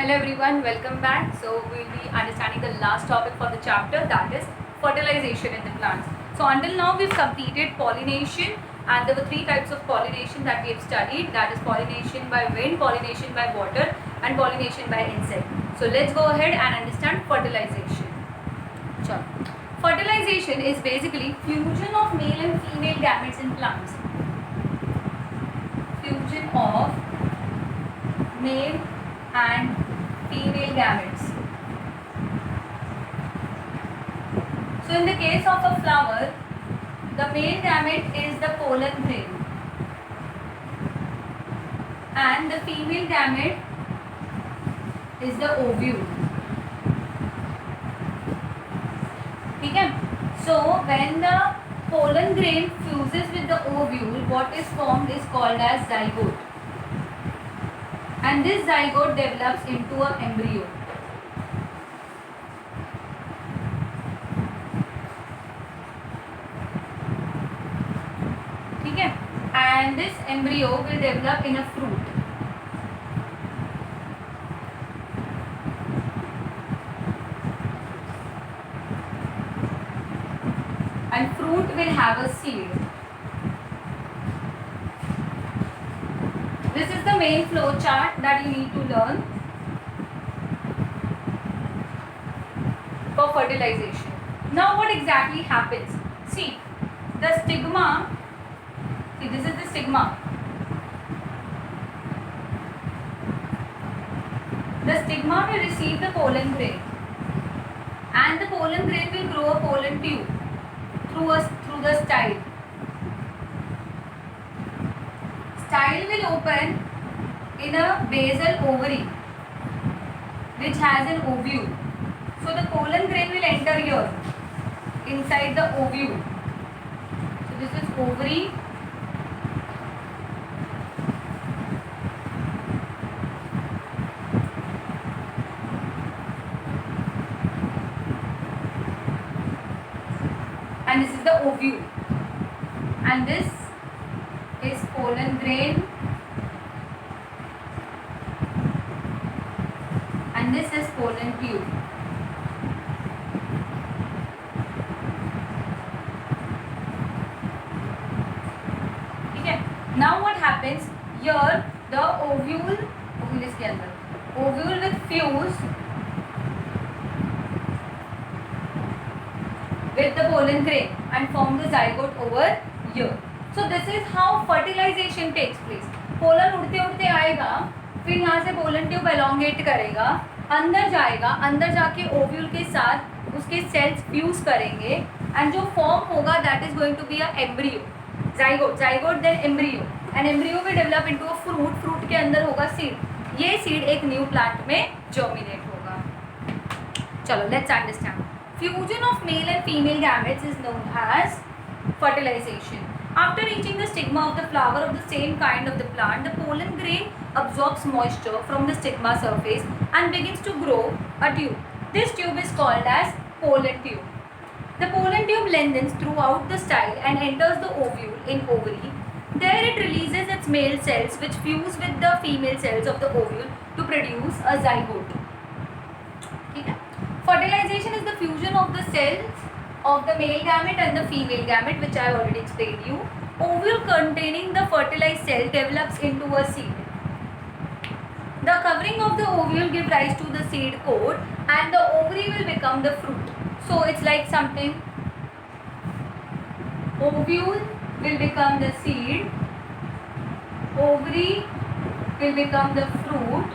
Hello everyone, welcome back. So we'll be understanding the last topic for the chapter, that is fertilization in the plants. So until now we've completed pollination, and there were three types of pollination that we have studied, that is pollination by wind, pollination by water and pollination by insect. So let's go ahead and understand fertilization. So, fertilization is basically fusion of male and female gametes in plants. Fusion of male and female gametes. So in the case of a flower, the male gamete is the pollen grain and the female gamete is the ovule. Okay? So when the pollen grain fuses with the ovule, what is formed is called as zygote. And this zygote develops into an embryo. Okay? And this embryo will develop in a fruit. And fruit will have a seed. This is the main flow chart that you need to learn for fertilization. Now what exactly happens? See, the stigma, this is the stigma. The stigma will receive the pollen grain and the pollen grain will grow a pollen tube through the style. Style will open in a basal ovary which has an ovule. So the pollen grain will enter here inside the ovule. So this is ovary. And this is the ovule. And this is pollen grain and this is pollen tube. Okay. Now what happens here? The ovule इसके अंदर ovule will fuse with the pollen grain and form the zygote over here. So this is how fertilization takes place. Pollen उड़ते उड़ते आएगा, फिर यहाँ से pollen tube elongate करेगा, अंदर जाएगा, अंदर जाके ओव्यूल के साथ उसके सेल्स फ्यूज करेंगे एंड जो फॉर्म होगा that is going to be a embryo, zygote then embryo, and embryo will develop into a fruit, fruit के अंदर होगा सीड, ये सीड एक न्यू प्लांट में जर्मिनेट होगा. चलो let's understand. Fusion of male and female gametes is known as fertilization. After reaching the stigma of the flower of the same kind of the plant, the pollen grain absorbs moisture from the stigma surface and begins to grow a tube. This tube is called as pollen tube. The pollen tube lengthens throughout the style and enters the ovule in ovary. There it releases its male cells which fuse with the female cells of the ovule to produce a zygote. Okay? Fertilization is the fusion of the cells of the male gamete and the female gamete, which I already explained you. Ovule containing the fertilized cell develops into a seed. The covering of the ovule gives rise to the seed coat and the ovary will become the fruit. So it's like something. Ovule will become the seed, ovary will become the fruit,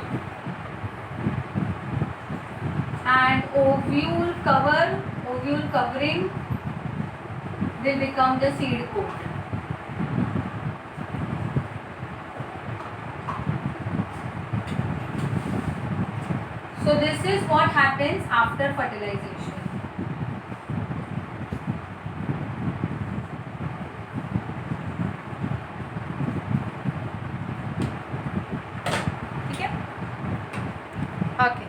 and ovule covering will become the seed coat. So this is what happens after fertilization. Okay.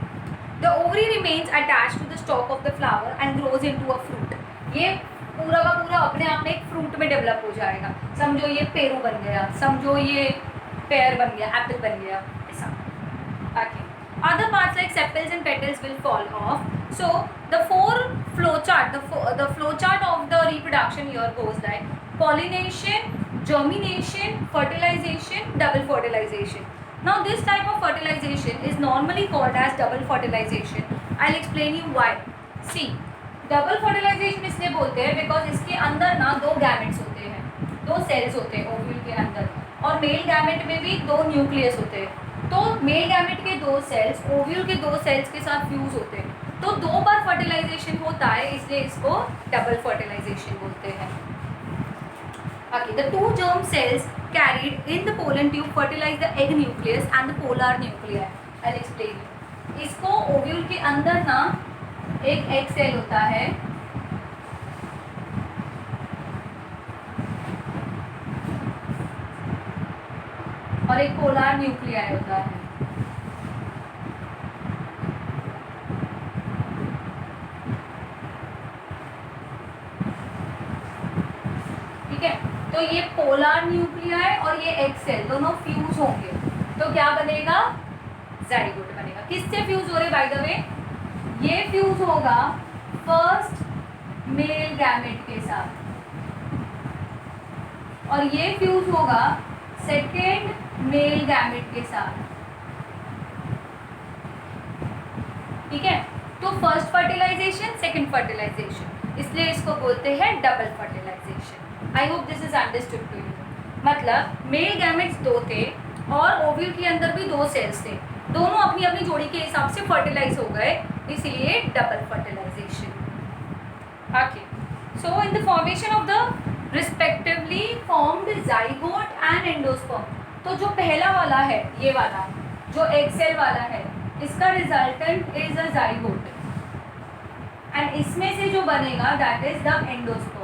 The ovary remains attached to the stalk of the flower and grows into a fruit. ये पूरा का पूरा अपने आप में एक fruit में develop हो जाएगा. समझो ये पेरू बन गया, समझो ये पेयर बन गया, एप्पल बन गया, ऐसा. Okay. Other parts like sepals and petals will fall off. So the flowchart of the reproduction here goes like pollination, germination, fertilization, double fertilization. Now this type of fertilization is normally called as double fertilization. I'll explain you why. See, double fertilization इसलिए बोलते हैं because इसके अंदर ना दो gametes होते हैं, दो सेल्स होते हैं ओव्यूल के अंदर, और मेल गैमेट में भी दो न्यूक्लियस होते हैं. तो मेल गैमेट के दो सेल्स ओव्यूल के दो सेल्स के साथ फ्यूज होते हैं, तो दो बार फर्टिलाइजेशन होता है, इसलिए इसको डबल फर्टिलाइजेशन बोलते हैं. Okay, the two germ cells carried in the pollen tube fertilize the egg nucleus and the polar nuclei. I'll explain you. इसको ओव्यूल के अंदर ना एक एग सेल होता है और एक पोलर न्यूक्लियाई होता है. ठीक है, तो ये पोलर न्यूक्लियाई और ये एग सेल दोनों फ्यूज होंगे, तो क्या बनेगा? जाइगोट बनेगा. किससे फ्यूज हो रहे बाय द वे? ये फ्यूज होगा फर्स्ट मेल गैमेट के साथ और ये फ्यूज होगा सेकेंड मेल गैमेट के साथ. ठीक है, तो फर्स्ट फर्टिलाइजेशन, सेकेंड फर्टिलाइजेशन, इसलिए इसको बोलते हैं double fertilization. I hope this is understood to you. मतलब मेल गैमेट्स दो थे और ओव्यूल के अंदर भी दो सेल्स थे, दोनों अपनी अपनी जोड़ी के हिसाब से फर्टिलाइज हो गए, इसीलिए double fertilization. Okay, so in the formation of the respectively formed zygote and endosperm, तो जो पहला वाला है, ये वाला जो एग सेल वाला है, इसका resultant is a zygote and इसमें से जो बनेगा that is the endosperm.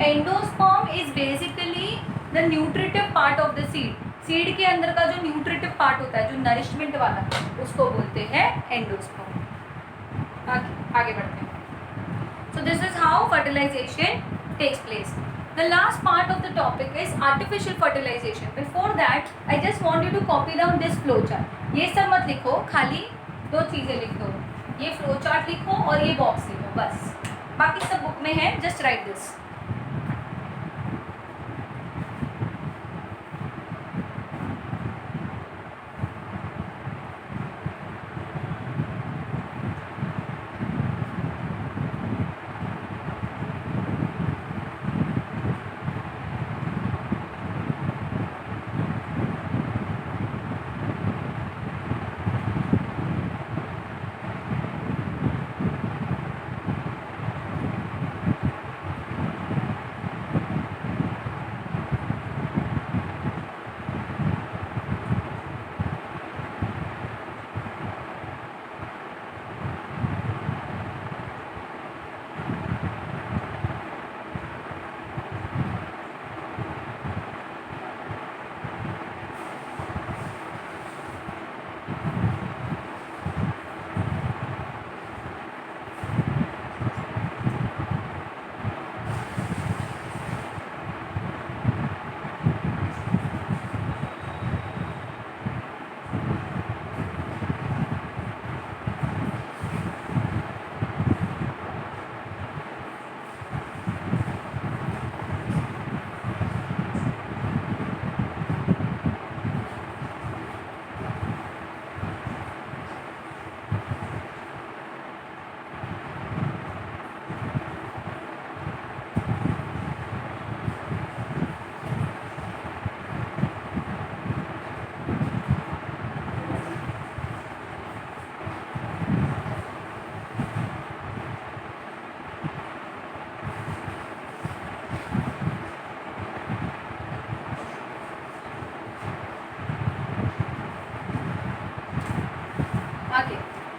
Endosperm is basically the nutritive part of the seed. Seed के अंदर का जो न्यूट्रिटिव पार्ट होता है, जो नरिशमेंट वाला, उसको बोलते हैं एंडोस्पर्म. आगे बढ़ते हैं. So this is how fertilization takes place. The last part of the topic is artificial fertilization. Before that, I just want you to copy down this flow chart. ये सब मत लिखो, खाली दो चीज़ें लिख दो. ये फ्लो चार्ट लिखो और ये बॉक्स लिखो, बस. बाकी सब बुक में है, just right this.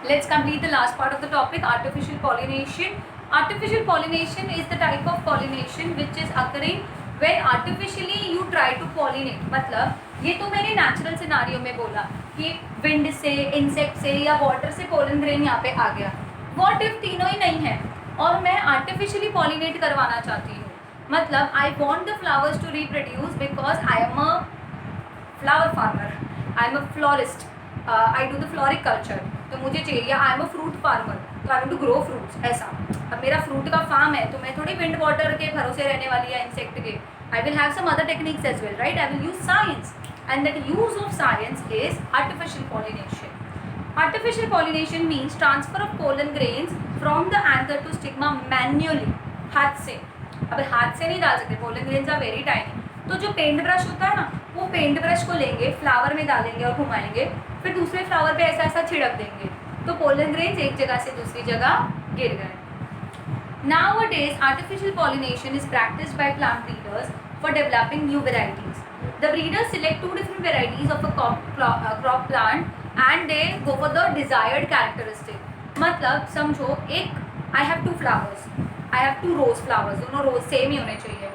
Let's complete the last part of the topic, artificial pollination. Artificial pollination is the type of pollination which is occurring when artificially you try to pollinate. मतलब ये तो मैंने नेचुरल सिनारियो में बोला कि wind से, insect से या वाटर से पोलन ग्रेन यहाँ पे आ गया. व्हाट इफ तीनों ही नहीं है और मैं आर्टिफिशियली पॉलिनेट करवाना चाहती हूँ. मतलब I want the flowers to reproduce because I am a flower farmer, I am a florist, I do the floriculture, तो मुझे चाहिए, या I am a fruit farmer, तो I want to grow fruits, ऐसा। अब मेरा फ्रूट का farm है तो मैं थोड़ी विंड वाटर के भरोसे रहने वाली या इंसेक्ट के, I will have some other techniques as well, right? I will use science, and that use of science is artificial pollination. Artificial pollination means transfer of pollen grains from the anther to stigma manually, हाथ से. अब हाथ से नहीं डाल सकते, pollen grains are very tiny. तो जो पेंट ब्रश होता है ना, वो पेंट ब्रश को लेंगे, फ्लावर में डालेंगे और घुमाएंगे, फिर दूसरे फ्लावर पे ऐसा ऐसा छिड़क देंगे, तो पोलन ग्रेन्स एक जगह से दूसरी जगह गिर गए. Nowadays, artificial pollination is practiced by plant breeders for developing new varieties. The breeders select two different varieties of a crop plant and they go for the desired characteristic. मतलब समझो, एक I have two flowers, I have two rose flowers, दोनों रोज same ही होने चाहिए.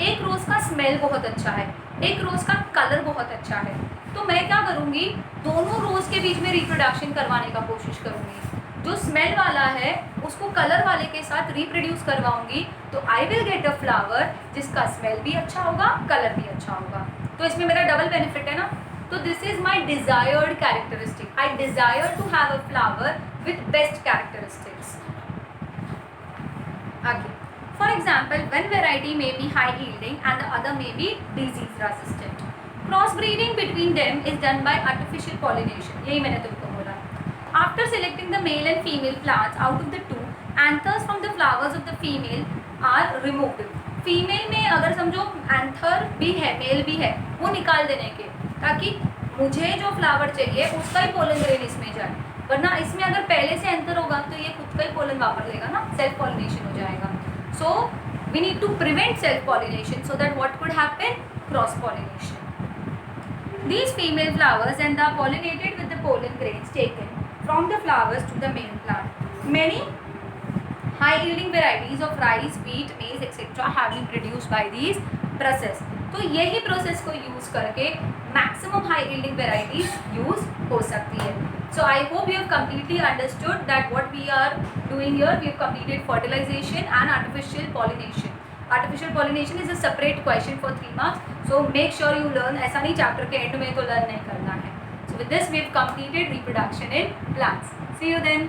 एक रोज का smell बहुत अच्छा है, एक रोज का कलर बहुत अच्छा है, तो मैं क्या करूँगी, दोनों रोज के बीच में रिप्रोडक्शन करवाने का कोशिश करूँगी. जो स्मेल वाला है उसको कलर वाले के साथ रिप्रोड्यूस करवाऊंगी, तो I will get a flower जिसका स्मेल भी अच्छा होगा, कलर भी अच्छा होगा. तो इसमें मेरा डबल बेनिफिट है ना. तो this is my desired characteristic. I desire to have a flower with best characteristics. आगे, for example, one variety may be high yielding and the other may be disease resistant. Cross breeding between them is done by artificial pollination. यही मैंने तुमको बोला. After selecting the male and female plants out of the two, anthers from the flowers of the female are removed. Female में अगर समझो anther भी है, mail भी है, वो निकाल देने के, ताकि मुझे जो फ्लावर चाहिए उसका ही पोलन ग्रेन इसमें जाए. वरना इसमें अगर पहले से एंथर होगा तो ये खुद का ही पोलन वापर लेगा ना, सेल्फ पॉलिनेशन हो जाएगा. So we need to prevent self pollination so that what could happen, cross pollination. These female flowers and are pollinated with the pollen grains taken from the flowers to the main plant. Many high-yielding varieties of rice, wheat, maize, etc. have been produced by these process. तो यही process को use करके maximum हाई-yielding varieties use हो सकती है. So I hope you have completely understood that what we are doing here. We have completed fertilization and artificial pollination. Artificial pollination is a separate question for 3 marks. So make sure you learn. ऐसा नहीं chapter के and में तो learn नहीं करना है. So with this we have completed reproduction in plants. See you then.